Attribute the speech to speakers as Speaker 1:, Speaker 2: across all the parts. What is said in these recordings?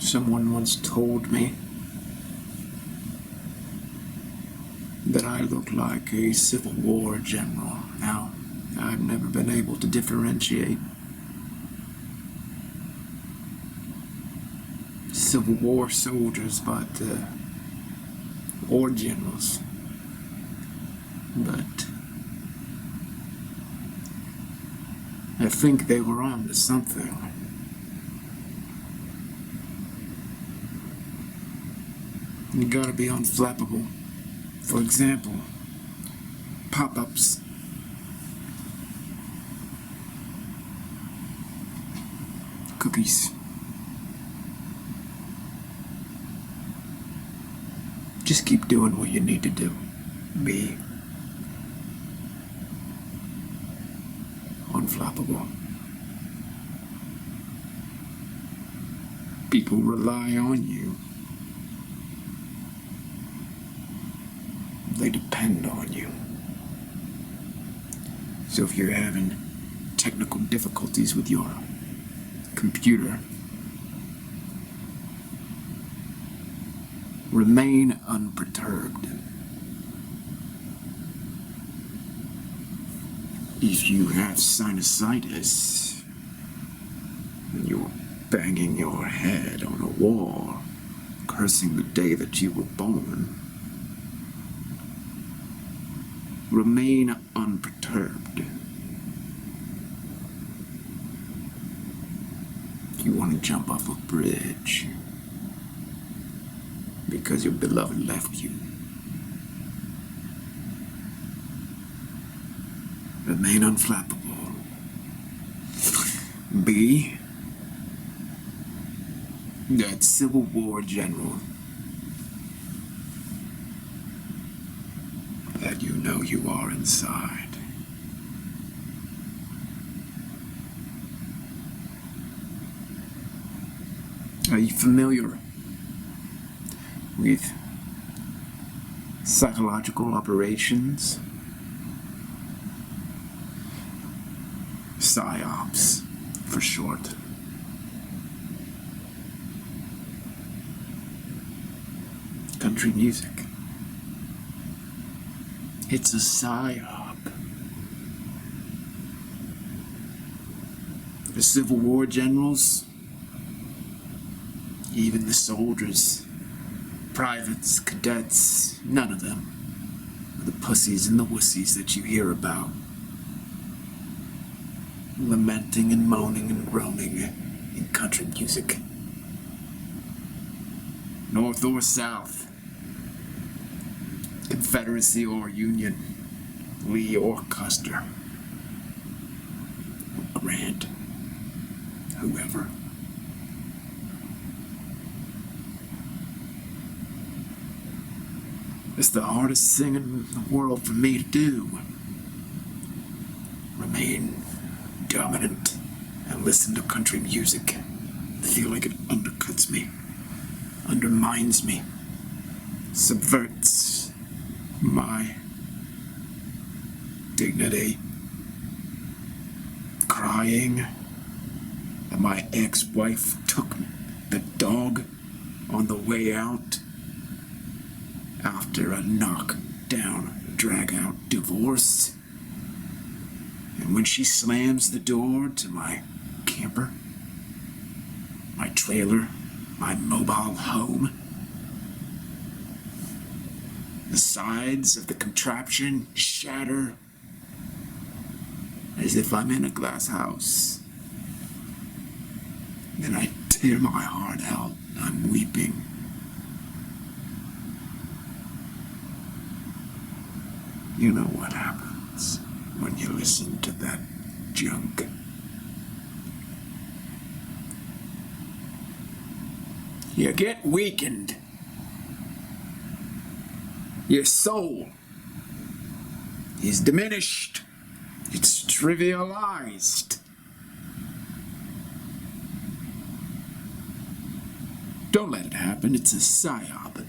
Speaker 1: Someone once told me that I look like a Civil War general. Now, I've never been able to differentiate Civil War soldiers, but war generals. But I think they were on to something. You gotta be unflappable. For example, pop-ups. Cookies. Just keep doing what you need to do. Be unflappable. People rely on you. They depend on you. So if you're having technical difficulties with your computer, remain unperturbed. If you have sinusitis and you're banging your head on a wall, cursing the day that you were born, remain unperturbed. If you want to jump off a bridge because your beloved left you, remain unflappable. Be that Civil War general that you know you are inside. Are you familiar with psychological operations? PSYOPs, for short. Country music. It's a PSYOP. The Civil War generals, even the soldiers, privates, cadets, none of them are the pussies and the wussies that you hear about, lamenting and moaning and groaning in country music. North or South, Confederacy or Union, Lee or Custer, Grant, whoever. It's the hardest thing in the world for me to do. Remain dominant and listen to country music. Feel like it undercuts me, undermines me, subverts my dignity. Crying that my ex-wife took the dog on the way out after a knock-down, drag-out divorce. And when she slams the door to my camper, my trailer, my mobile home, the sides of the contraption shatter as if I'm in a glass house. Then I tear my heart out. I'm weeping. You know what happens when you listen to that junk. You get weakened. Your soul is diminished. It's trivialized. Don't let it happen. It's a PSYOP.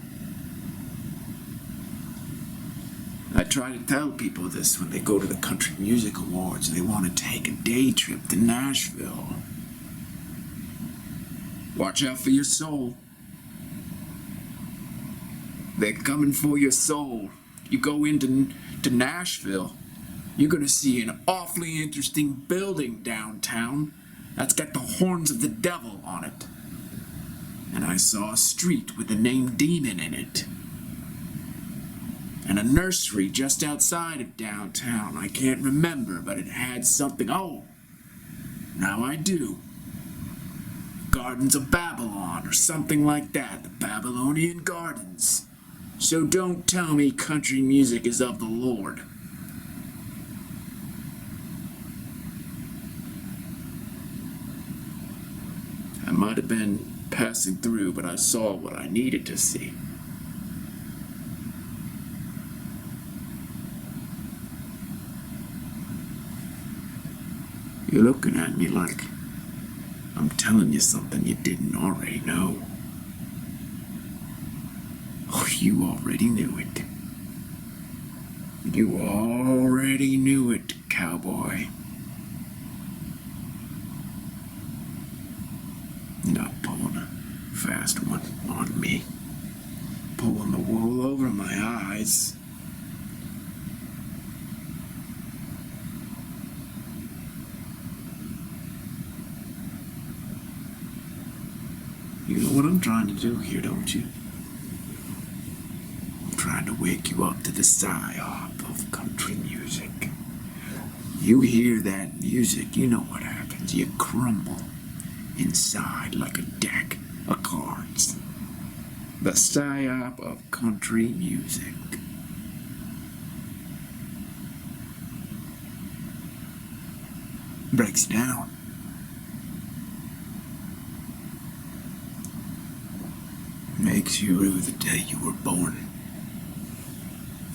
Speaker 1: I try to tell people this when they go to the Country Music Awards and they want to take a day trip to Nashville. Watch out for your soul. They're coming for your soul. You go into Nashville, you're gonna see an awfully interesting building downtown that's got the horns of the devil on it. And I saw a street with the name Demon in it. And a nursery just outside of downtown. I can't remember, but it had something. Oh, now I do. Gardens of Babylon or something like that. The Babylonian Gardens. So don't tell me country music is of the Lord. I might have been passing through, but I saw what I needed to see. You're looking at me like I'm telling you something you didn't already know. Oh, you already knew it. You already knew it, cowboy. You're not pulling a fast one on me. Pulling the wool over my eyes. You know what I'm trying to do here, don't you? I'm trying to wake you up to the psyop of country music. You hear that music, you know what happens. You crumble inside like a deck of cards. The psyop of country music. Breaks down. Makes you rue the day you were born.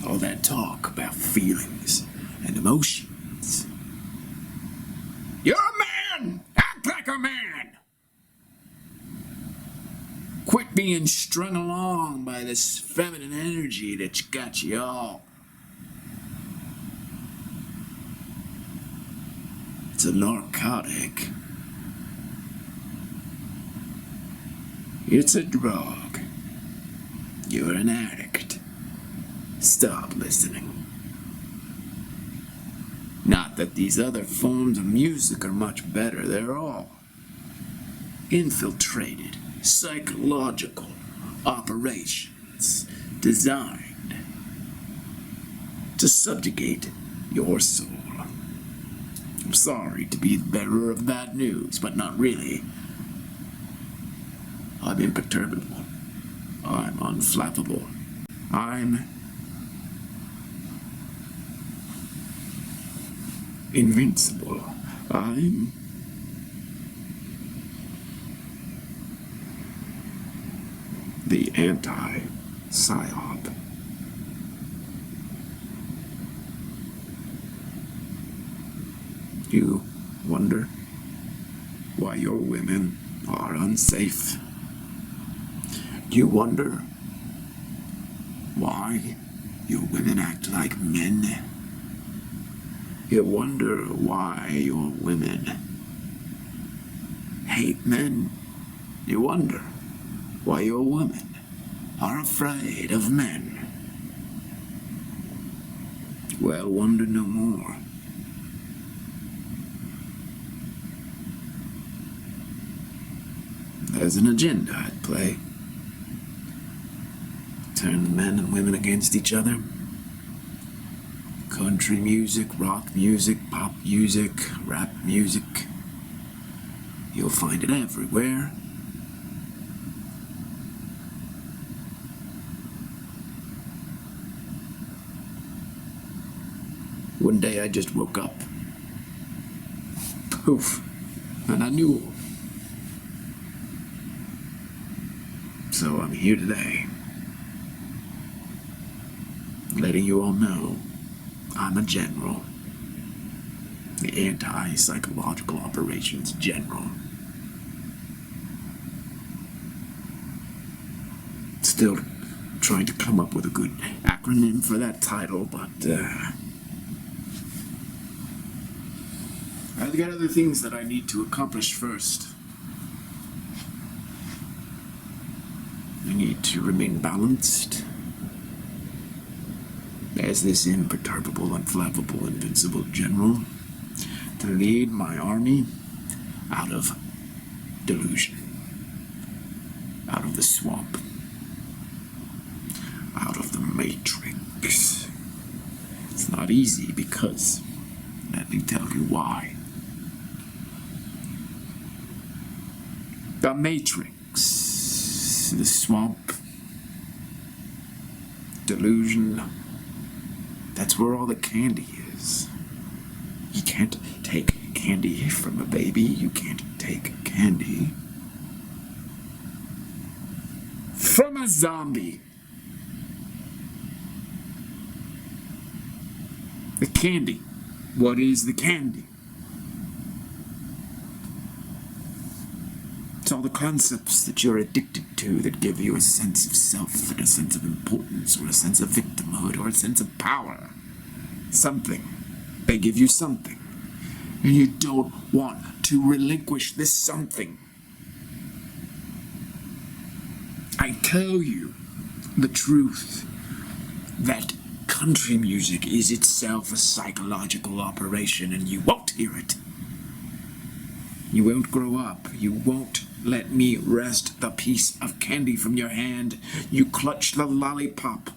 Speaker 1: All that talk about feelings and emotions. You're a man! Act like a man! Quit being strung along by this feminine energy that's got you all. It's a narcotic. It's a drug. You're an addict. Stop listening. Not that these other forms of music are much better. They're all infiltrated, psychological operations designed to subjugate your soul. I'm sorry to be the bearer of bad news, but not really. I'm imperturbable. I'm unflappable. I'm invincible. I'm the anti-psyop. You wonder why your women are unsafe. You wonder why your women act like men. You wonder why your women hate men. You wonder why your women are afraid of men. Well, wonder no more. There's an agenda at play. Turn the men and women against each other. Country music, rock music, pop music, rap music. You'll find it everywhere. One day I just woke up. Poof. And I knew. So I'm here today, letting you all know I'm a general. The anti-psychological operations general. Still trying to come up with a good acronym for that title, but I've got other things that I need to accomplish first. I need to remain balanced as this imperturbable, unflappable, invincible general to lead my army out of delusion, out of the swamp, out of the matrix. It's not easy because, let me tell you why. The matrix, the swamp, delusion, that's where all the candy is. You can't take candy from a baby. You can't take candy from a zombie. The candy. What is the candy? It's all the concepts that you're addicted to that give you a sense of self and a sense of importance or a sense of victimhood or a sense of power. Something. They give you something. And you don't want to relinquish this something. I tell you the truth that country music is itself a psychological operation, and you won't hear it. You won't grow up. You won't let me wrest the piece of candy from your hand. You clutch the lollipop.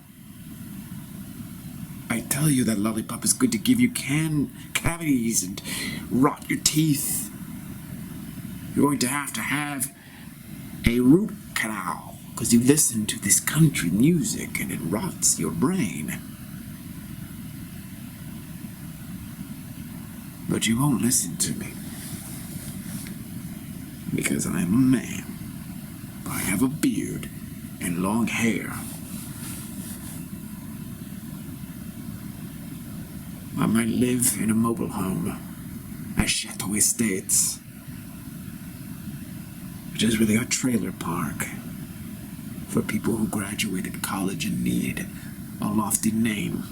Speaker 1: I tell you that lollipop is good to give you cavities and rot your teeth. You're going to have a root canal because you listen to this country music and it rots your brain. But you won't listen to me because I am a man. I have a beard and long hair. I might live in a mobile home at Chateau Estates, which is really a trailer park for people who graduated college and need a lofty name.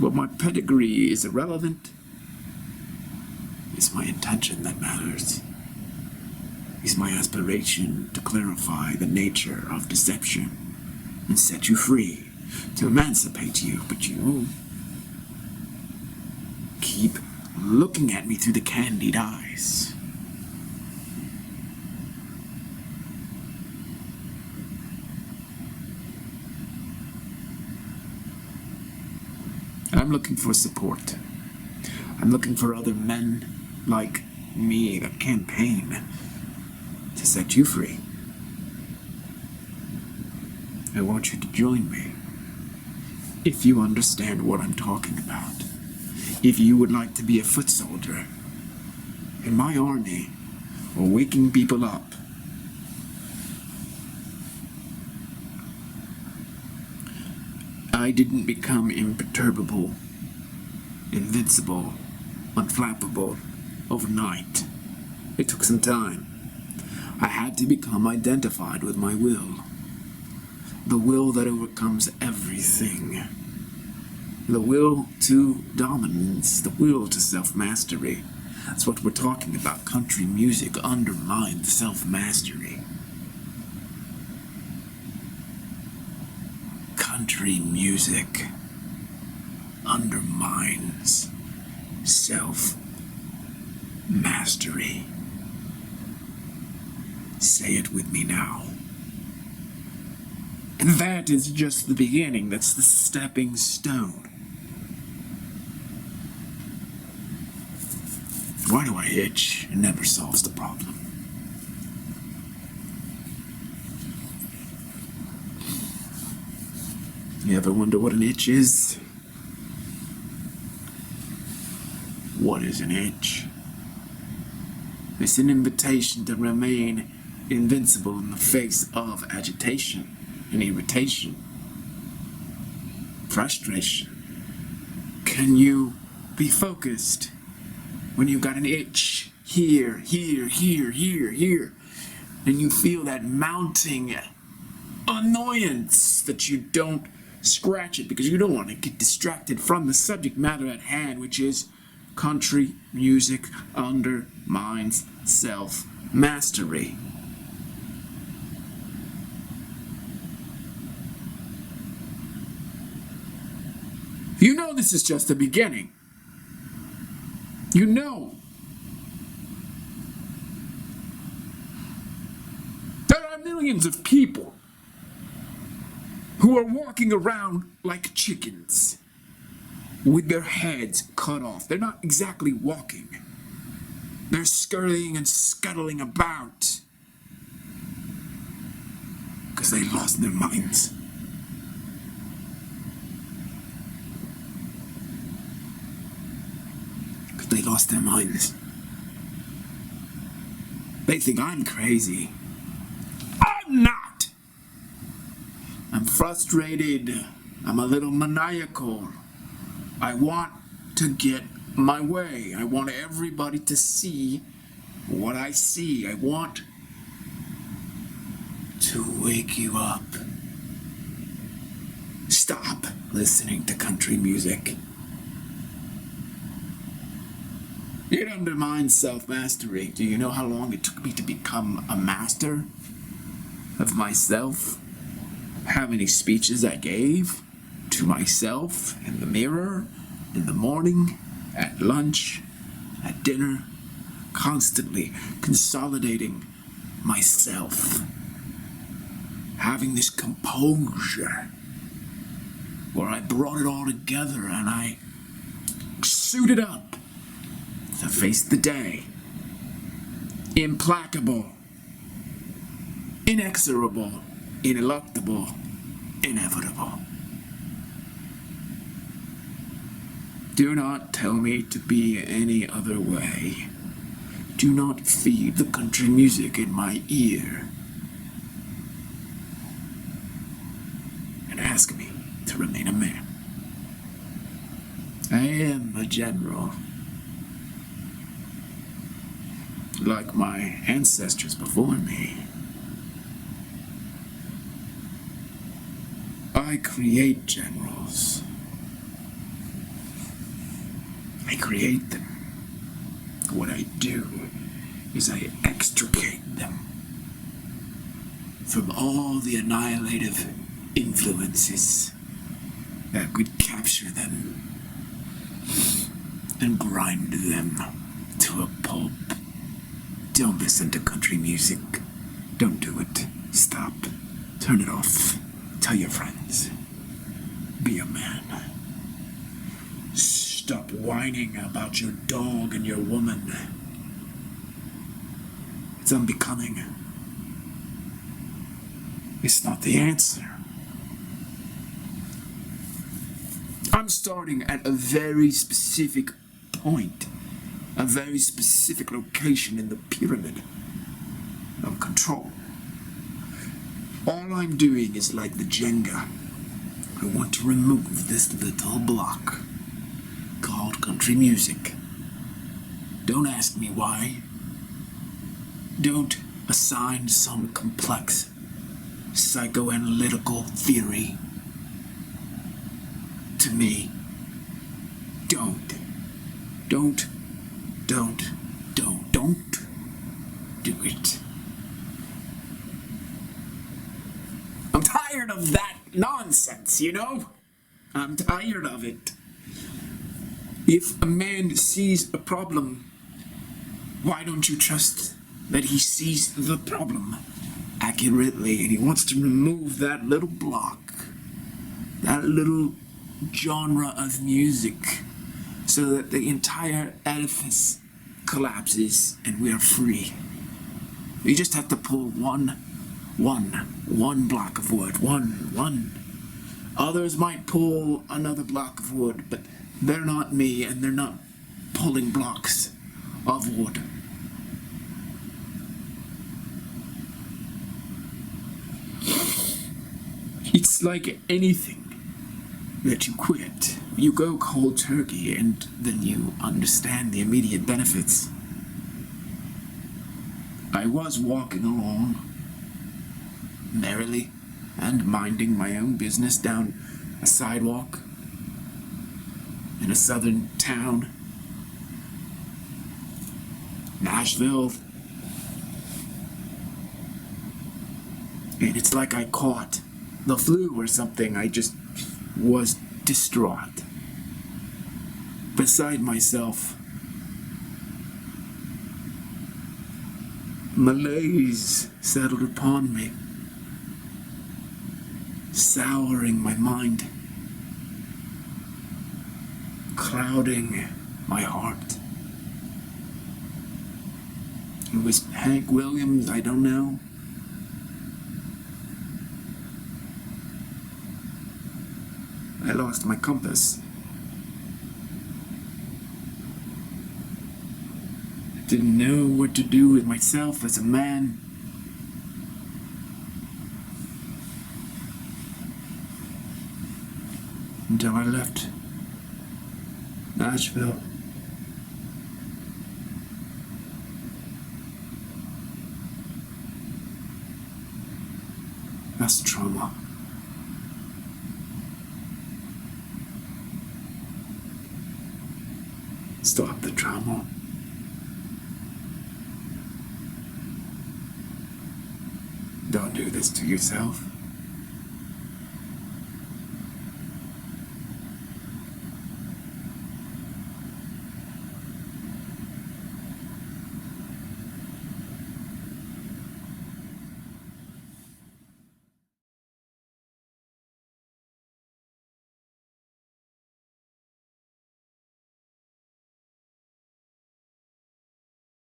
Speaker 1: But my pedigree is irrelevant. It's my intention that matters. It's my aspiration to clarify the nature of deception and set you free, to emancipate you, but you keep looking at me through the candied eyes. I'm looking for support. I'm looking for other men like me that campaign to set you free. I want you to join me. If you understand what I'm talking about, if you would like to be a foot soldier in my army or waking people up, I didn't become imperturbable, invincible, unflappable overnight. It took some time. I had to become identified with my will. The will that overcomes everything. The will to dominance, the will to self-mastery. That's what we're talking about. Country music undermines self-mastery. Country music undermines self-mastery. Say it with me now. And that is just the beginning. That's the stepping stone. Why do I itch? It never solves the problem. You ever wonder what an itch is? What is an itch? It's an invitation to remain invincible in the face of agitation and irritation, frustration. Can you be focused when you've got an itch here, here, here, here, here, and you feel that mounting annoyance that you don't scratch it because you don't want to get distracted from the subject matter at hand, which is country music undermines self-mastery. You know this is just the beginning. You know. There are millions of people who are walking around like chickens with their heads cut off. They're not exactly walking. They're scurrying and scuttling about because they lost their minds. Because they lost their minds. They think I'm crazy. I'm not! I'm frustrated. I'm a little maniacal. I want to get my way. I want everybody to see what I see. I want to wake you up. Stop listening to country music. It undermines self-mastery. Do you know how long it took me to become a master of myself? How many speeches I gave to myself in the mirror, in the morning, at lunch, at dinner, constantly consolidating myself, having this composure where I brought it all together and I suited up to face the day. Implacable, inexorable, ineluctable, inevitable. Do not tell me to be any other way. Do not feed the country music in my ear. And ask me to remain a man. I am a general. Like my ancestors before me. I create generals. I create them. What I do is I extricate them from all the annihilative influences that could capture them and grind them to a pulp. Don't listen to country music. Don't do it. Stop. Turn it off. Tell your friends. Be a man. Stop whining about your dog and your woman. It's unbecoming. It's not the answer. I'm starting at a very specific point, a very specific location in the pyramid of control. All I'm doing is like the Jenga. I want to remove this little block called country music. Don't ask me why. Don't assign some complex psychoanalytical theory to me. Don't do it. I'm tired of that nonsense, you know? I'm tired of it. If a man sees a problem, why don't you trust that he sees the problem accurately and he wants to remove that little block, that little genre of music, so that the entire edifice collapses and we are free. You just have to pull one block of wood, one. Others might pull another block of wood, but they're not me and they're not pulling blocks of wood. It's like anything that you quit. You go cold turkey and then you understand the immediate benefits. I was walking along merrily and minding my own business down a sidewalk in a southern town, Nashville, and it's like I caught the flu or something. I just was distraught. beside myself. Malaise settled upon me, souring my mind, clouding my heart. It was Hank Williams, I don't know. I lost my compass. I didn't know what to do with myself as a man. Until I left Nashville. That's trauma. Stop the trauma. Don't do this to yourself.